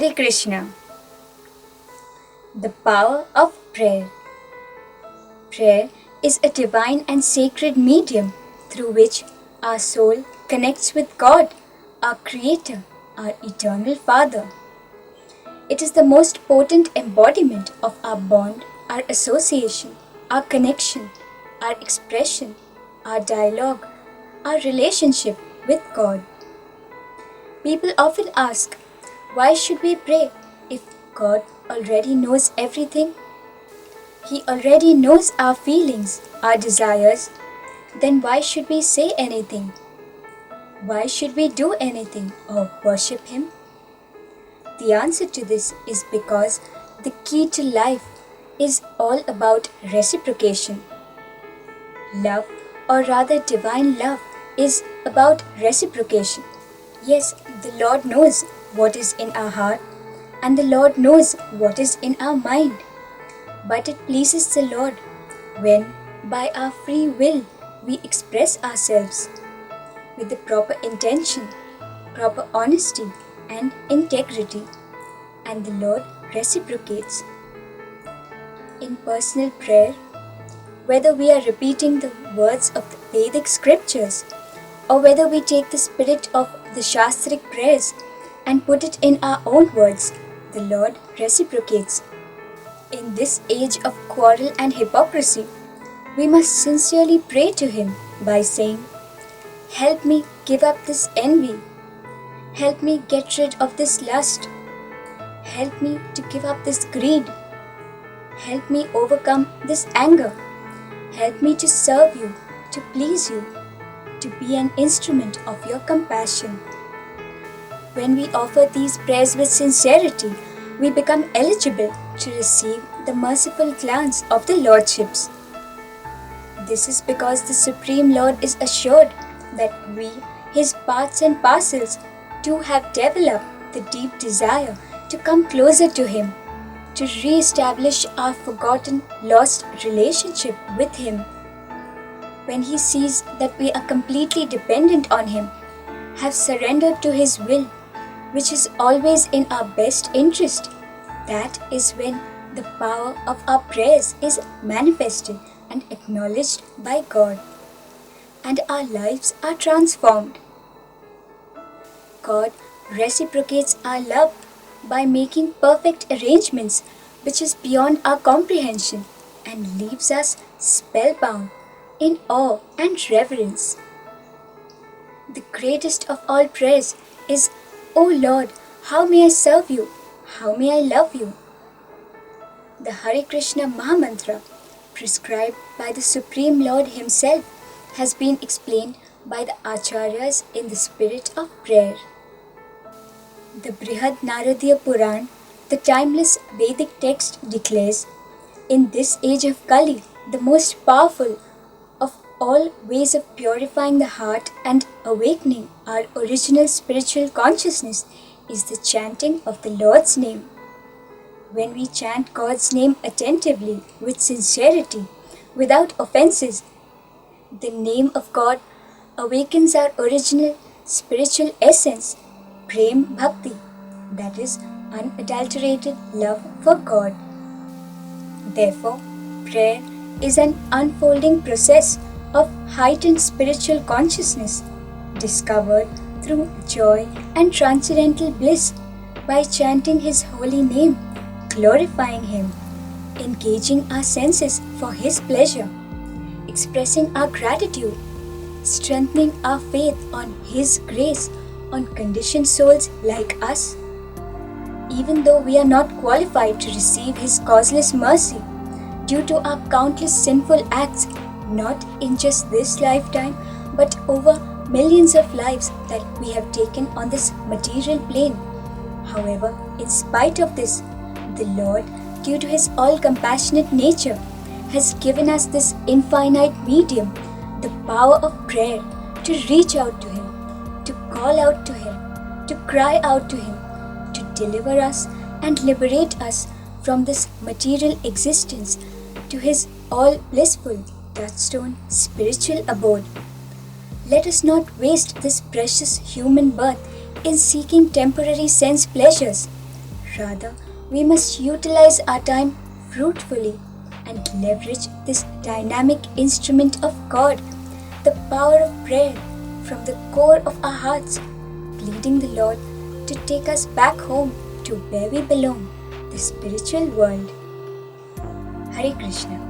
Hare Krishna. The power of prayer. Prayer is a divine and sacred medium through which our soul connects with God, our Creator, our Eternal Father. It is the most potent embodiment of our bond, our association, our connection, our expression, our dialogue, our relationship with God. People often ask, why should we pray if God already knows everything? He already knows our feelings, our desires. Then why should we say anything? Why should we do anything or worship Him? The answer to this is because the key to life is all about reciprocation. Love, or rather divine love, is about reciprocation. Yes, the Lord knows what is in our heart, and the Lord knows what is in our mind. But it pleases the Lord when, by our free will, we express ourselves with the proper intention, proper honesty, and integrity, and the Lord reciprocates. In personal prayer, whether we are repeating the words of the Vedic scriptures, or whether we take the spirit of the Shastric prayers and put it in our own words, the Lord reciprocates. In this age of quarrel and hypocrisy, we must sincerely pray to Him by saying, "Help me give up this envy. Help me get rid of this lust. Help me to give up this greed. Help me overcome this anger. Help me to serve you, to please you, to be an instrument of your compassion." When we offer these prayers with sincerity, we become eligible to receive the merciful glance of the Lordships. This is because the Supreme Lord is assured that we, His parts and parcels, too have developed the deep desire to come closer to Him, to re-establish our forgotten, lost relationship with Him. When He sees that we are completely dependent on Him, have surrendered to His will, which is always in our best interest, that is when the power of our prayers is manifested and acknowledged by God, and our lives are transformed. God reciprocates our love by making perfect arrangements which is beyond our comprehension and leaves us spellbound in awe and reverence. The greatest of all prayers is, "O Lord, how may I serve you? How may I love you?" The Hare Krishna Mahamantra, prescribed by the Supreme Lord Himself, has been explained by the Acharyas in the spirit of prayer. The Brihad Naradiya Puran, the timeless Vedic text, declares, "In this age of Kali, the most powerful of all ways of purifying the heart and awakening our original spiritual consciousness is the chanting of the Lord's name." When we chant God's name attentively, with sincerity, without offenses, the name of God awakens our original spiritual essence, Prem Bhakti, that is, unadulterated love for God. Therefore, prayer is an unfolding process of heightened spiritual consciousness, discovered through joy and transcendental bliss by chanting His holy name, glorifying Him, engaging our senses for His pleasure, expressing our gratitude, strengthening our faith on His grace on conditioned souls like us. Even though we are not qualified to receive His causeless mercy due to our countless sinful acts, not in just this lifetime, but over millions of lives that we have taken on this material plane. However, in spite of this, the Lord, due to His all-compassionate nature, has given us this infinite medium, the power of prayer, to reach out to Him, to call out to Him, to cry out to Him, to deliver us and liberate us from this material existence to His all-blissful, touchstone spiritual abode. Let us not waste this precious human birth in seeking temporary sense pleasures, Rather, we must utilize our time fruitfully and leverage this dynamic instrument of God, the power of prayer, from the core of our hearts, pleading the Lord to take us back home to where we belong, the spiritual world. Hare Krishna.